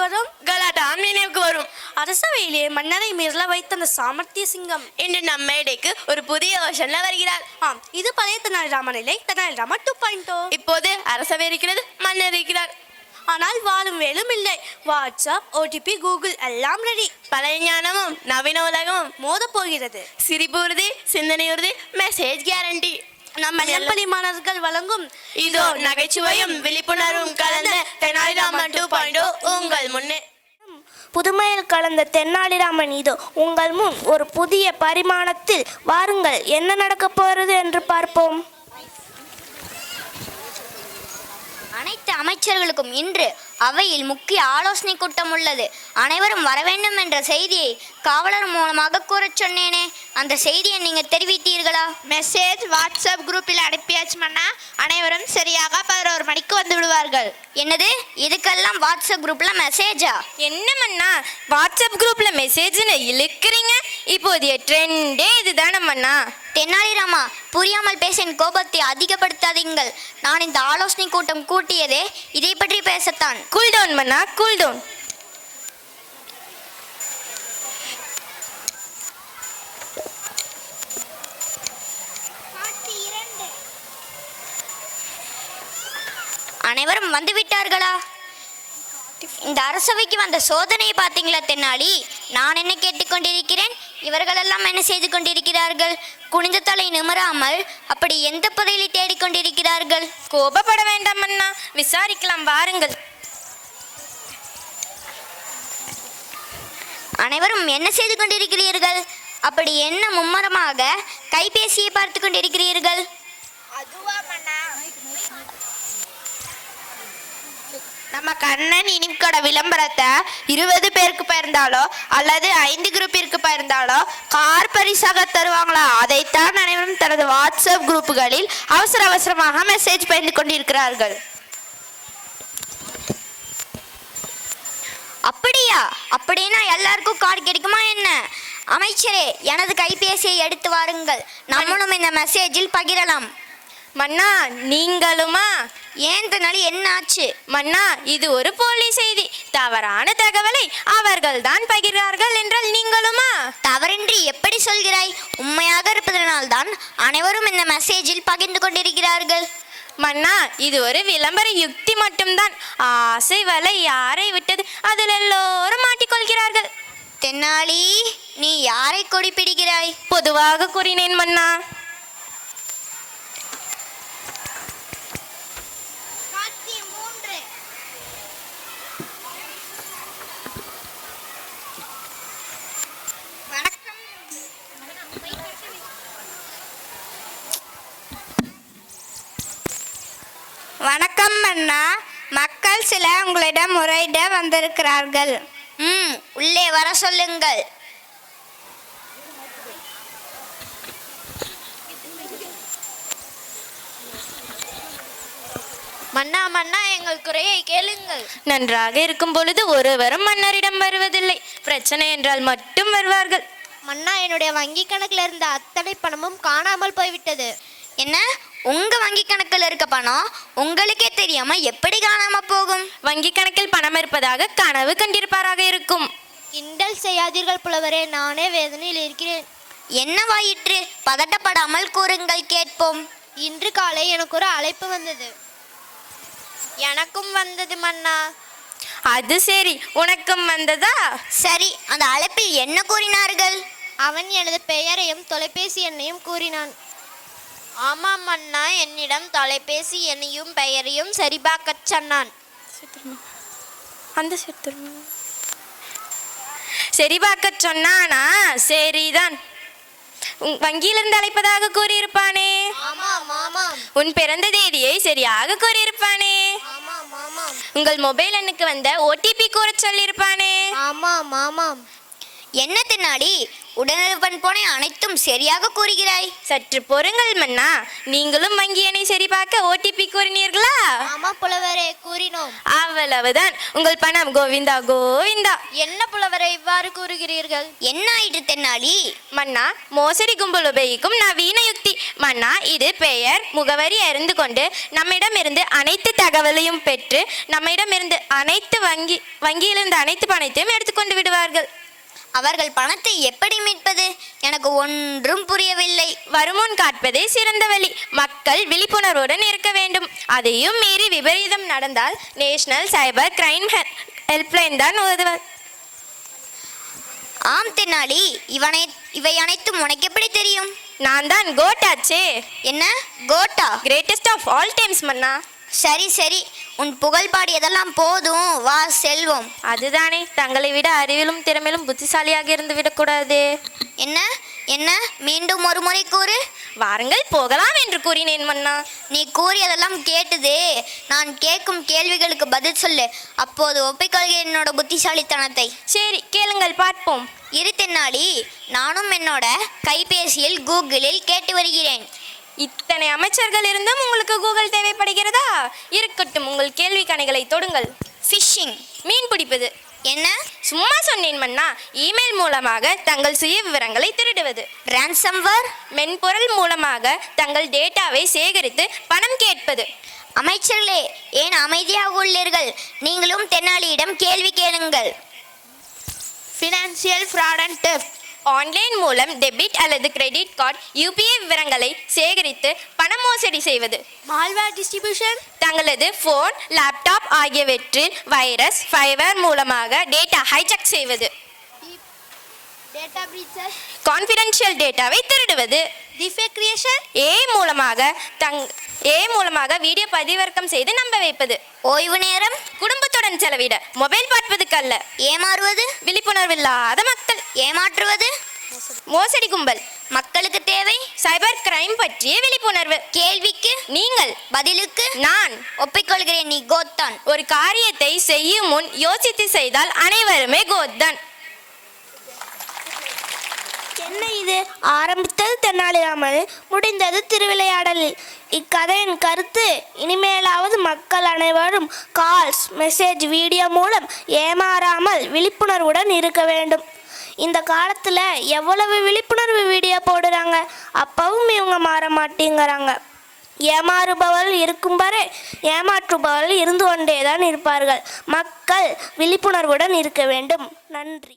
வரும்? கலாட்டாம் நினைவுக்கு வரும். அரசவையிலே மன்னரை மிரள வைத்த அந்த சாமர்த்திய சிங்கம் இன்று நம்ம மேடைக்கு ஒரு புதிய வருஷன்ல வருகிறார். ஆம், இது பழைய தெனாலிராமன் இல்லை, தெனாலிராமன் 2.0. இப்போது அரசவை இருக்கிறது, மன்னர் இருக்கிறார். ஆனால் வாழும் வேலும் இல்லை. வாட்ஸ்அப், ஓடிபி, கூகுள் எல்லாம் ரெடி. பழைய ஞானமும் நவீன உலகமும் மோத போகிறது. சிரிப்பு உறுதி, சிந்தனை உறுதி, மெசேஜ் கேரண்டி. நம்ம நண்பலி மாணவர்கள் வழங்கும் இதோ நகைச்சுவையும் விழிப்புணர்வும் கலந்த தெனாலிராமன் 2.0 உங்கள் முன்னே. புதுமையில் கலந்த தென்னாலிராமன் இதோ உங்கள் முன் ஒரு புதிய பரிமாணத்தில். வாருங்கள், என்ன நடக்கப் போகிறது என்று பார்ப்போம். அனைத்து அமைச்சர்களுக்கும் இன்று அவையில் முக்கிய ஆலோசனை கூட்டம் உள்ளது. அனைவரும் வர வேண்டும் என்ற செய்தியை காவலர் மூலமாக கூறச் சொன்னேனே, அந்த செய்தியை நீங்க தெரிவித்தீர்களா? மெசேஜ் வாட்ஸ்அப் குரூப்பில் அனுப்பியாச்சு மன்னா. அனைவரும் சரியாக 11 மணிக்கு வந்து விடுவார்கள். என்னது, இதுக்கெல்லாம் வாட்ஸ்அப் குரூப்ல மெசேஜா? என்ன மன்னா வாட்ஸ்அப் குரூப்ல மெசேஜ்னு இழுக்கிறீங்க? இப்போதைய ட்ரெண்டே இதுதானே மன்னா. தென்னாலிராமா, புரியாமல் பேச என் கோபத்தை அதிகப்படுத்தாதீங்கள். நான் இந்த ஆலோசனை கூட்டம் கூட்டியதே இதை பற்றி பேசத்தான். கூல் டவுன் மன்னா, கூல் டவுன். அனைவரும் வந்து விட்டார்களா? இந்த அரசவைக்கு வந்த சோதனையை பார்த்தீங்களா தென்னாலி? நான் என்ன கேட்டுக்கொண்டிருக்கிறேன், இவர்களெல்லாம் என்ன செய்து கொண்டிருக்கிறார்கள்? குனிந்த தலை நிமிராமல் அப்படி எந்த புதையலை தேடிக்கொண்டிருக்கிறார்கள்? கோபப்பட வேண்டாம் அண்ணா, விசாரிக்கலாம் வாருங்கள். அனைவரும் என்ன செய்து கொண்டிருக்கிறீர்கள்? அப்படி என்ன மும்மரமாக கைபேசியை பார்த்து கொண்டிருக்கிறீர்கள்? நம்ம கண்ணன் இனிக்கோட விளம்பரத்தை 20 பேருக்கு பகிர்ந்தாலோ அல்லது 5 குரூப்பிற்கு பகிர்ந்தாலோ கார் பரிசாக தருவாங்களா? அதைத்தான் அனைவரும் தனது வாட்ஸ்அப் குரூப்புகளில் அவசரமாக மெசேஜ் பகிர்ந்து கொண்டிருக்கிறார்கள். அப்படியா? அப்படின்னா எல்லாருக்கும் கார்டு கிடைக்குமா என்ன? அமைச்சரே, எனது கைபேசியை எடுத்து வாருங்கள், நம்மளும் இந்த மெசேஜில் பகிரலாம். மன்னா நீங்களுமா? ஏன் தெனாலி, என்ன ஆச்சு? மன்னா, இது ஒரு போலி செய்தி. தவறான தகவலை அவர்கள் தான் பகிர்கிறார்கள் என்றால் நீங்களுமா? தவறின்றி எப்படி சொல்கிறாய்? உண்மையாக இருப்பதனால்தான் அனைவரும் இந்த மெசேஜில் பகிர்ந்து கொண்டிருக்கிறார்கள். மன்னா, இது ஒரு விளம்பர யுக்தி மட்டும்தான். ஆசை வலை யாரை விட்டது, அதில் எல்லோரும் மாட்டிக்கொள்கிறார்கள். தென்னாலி, நீ யாரை கொடிப்பிடிக்கிறாய்? பொதுவாக கூறினேன் மன்னா. வணக்கம் அண்ணா. மக்கள் சில உங்களிடம் முறையிட வந்திருக்கிறார்கள். உள்ளே வர சொல்லுங்கள். மன்னா மன்னா, எங்கள் குறையை கேளுங்கள். நன்றாக இருக்கும் பொழுது ஒருவரும் மன்னரிடம் வருவதில்லை. பிரச்சனை என்றால் மட்டும் வருவார்கள். மன்னா, என்னுடைய வங்கி கணக்கில் இருந்த அத்தனை பணமும் காணாமல் போய்விட்டது. என்ன, உங்க வங்கி கணக்கில் இருக்க பணம் உங்களுக்கே தெரியாம எப்படி காணாம போகும்? வங்கி கணக்கில் பணம் இருப்பதாக கனவு கண்டிருப்பாராக இருக்கும். கிண்டல் செய்யாதீர்கள் புலவரே, நானே வேதனையில் இருக்கிறேன். என்னவாயிற்று? பதட்டப்படாமல் கூறுங்கள், கேட்போம். இன்று காலை எனக்கு ஒரு அழைப்பு வந்தது. எனக்கும் வந்தது மன்னா. அது சரி, உனக்கும் வந்ததா? சரி, அந்த அழைப்பில் என்ன கூறினார்கள்? அவன் எனது பெயரையும் தொலைபேசி எண்ணையும் கூறினான். ஆமாம் மன்னா, என்னிடம் தொலைபேசி எண்ணையும் பெயரையும் சரிபார்க்கச் சொன்னான். அந்த சரிபார்க்க சொன்னானா? சரிதான். வங்கியிலிருந்து அழைப்பதாக கூறியிருப்பானே. உன் பிறந்த தேதியை சரியாக கூறியிருப்பானே. உங்கள் மொபைல் எண்ணுக்கு வந்த ஓடிபி கூற சொல்லியிருப்பானே. ஆமாம் ஆமாம். என்ன தென்னாலி உடனுடன் போன அனைத்தும் சரியாக கூறுகிறாய். சற்று பொறுங்கள் மன்னா. நீங்களும் வங்கி எண்ணை சரி பார்க்க ஓடிபி கூறினீர்களா? ஆமா புலவரே, கூறினோம். அவ்வளவுதான். உங்கள் பணம் கோவிந்தா கோவிந்தா. என்ன புலவரே இவ்வாறு கூறுகிறீர்கள்? என்ன ஆயிற்று தென்னாலி? மன்னா, மோசடி கும்பல் உபயோகிக்கும் நவீன யுக்தி. மன்னா, இது பெயர் முகவரி அறிந்து கொண்டு நம்மிடமிருந்து அனைத்து தகவலையும் பெற்று நம்மிடமிருந்து வங்கியிலிருந்து அனைத்து பணத்தையும் எடுத்துக்கொண்டு விடுவார்கள். அவர்கள் பணத்தை எப்படி மீட்பது? எனக்கு ஒன்றும் புரியவில்லை. வருமுன் காட்பதே சிறந்த வழி. மக்கள் விழிப்புணர்வுடன் இருக்க வேண்டும். அதையும் மீறி விபரீதம் நடந்தால் நேஷனல் சைபர் கிரைம் ஹெல்ப்லைன் தான் உதவுவது. ஆம் தென்னாலி, இவை அனைத்தும் உனக்கு எப்படி தெரியும்? நான் தான் கோட்டாச்சே. என்ன கோட்டா? கிரேட்டஸ்ட் ஆஃப் ஆல் டைம்ஸ் மன்னா. சரி சரி, உன் புகழ் பாடியதெல்லாம் போதும், வா செல்வோம். அதுதானே, தங்களை விட அறிவிலும் திறமையிலும் புத்திசாலியாக இருந்து விடக்கூடாது. என்ன என்ன மீண்டும் ஒரு முறை கூறு. வாருங்கள் போகலாம் என்று கூறினேன் மன்னா. நீ கூறியதெல்லாம் கேட்டது. நான் கேட்கும் கேள்விகளுக்கு பதில் சொல்லு. அப்போது ஒப்பிக்கொள்கிறேன் என்னோட புத்திசாலித்தனத்தை. சரி கேளுங்கள் பார்ப்போம். இரு தென்னாலி, நானும் என்னோட கைபேசியில் கூகுளில் கேட்டு வருகிறேன். இத்தனை அமைச்சர்கள் இருந்தும் உங்களுக்கு கூகுள் தேவைப்படுகிறதா? இருக்கட்டும், உங்கள் கேள்வி கணைகளை தொடுங்கள். ஃபிஷிங், மீன் பிடிப்பது. என்ன? சும்மா சொன்னேன் மன்னா. இமெயில் மூலமாக தங்கள் சுய விவரங்களை திருடுவது. ரான்சம்வேர், மென்பொருள் மூலமாக தங்கள் டேட்டாவை சேகரித்து பணம் கேட்பது. அமைச்சர்களே, ஏன் அமைதியாக உள்ளீர்கள்? நீங்களும் தென்னாலியிடம் கேள்வி கேளுங்கள். Financial fraud and theft. Online மூலம் டெபிட் அல்லது கிரெடிட் கார்டு யூபிஐ விவரங்களை சேகரித்து பண மோசடி செய்வது. Malware distribution. தங்களது ஃபோன், லேப்டாப் ஆகியவற்றில் வைரஸ், ஃபைவர் மூலமாக டேட்டா ஹைஜாக் செய்வது. Data preaches. கான்ஃபிடென்ஷியல் டேட்டாவை திருடுவது. Defect creation. ஏ மூலமாக வீடியோ பதிவிறக்கம் செய்து நம்ப வைப்பது. ஓய்வு நேரம் குடும்பத்துடன் செலவிட மொபைல் பார்ப்பதுக்கல்ல. ஏமாறுவது, விழிப்புணர்வில்லாத மக்கள். ஏமாற்றுவது, மோசடி கும்பல். மக்களுக்கு தேவை சைபர் கிரைம் பற்றிய விழிப்புணர்வு. கேள்விக்கு நீங்கள், பதிலுக்கு நான். ஒப்பிக்கொள்கிறேன், நீ கோத்தான். ஒரு காரியத்தை செய்யும் முன் யோசித்து செய்தால் அனைவருமே கோத்தான். என்ன இது? ஆரம்பித்தது தெனாலிராமன், முடிந்தது திருவிளையாடலில். இக்கதையின் கருத்து, இனிமேலாவது மக்கள் அனைவரும் கால்ஸ், மெசேஜ், வீடியோ மூலம் ஏமாறாமல் விழிப்புணர்வுடன் இருக்க வேண்டும். இந்த காலத்தில் எவ்வளவு விழிப்புணர்வு வீடியோ போடுறாங்க, அப்பவும் இவங்க மாற மாட்டேங்கிறாங்க. ஏமாறுபவள் இருக்கும் வரை ஏமாற்றுபவள் இருந்து கொண்டே தான் இருப்பார்கள். மக்கள் விழிப்புணர்வுடன் இருக்க வேண்டும். நன்றி.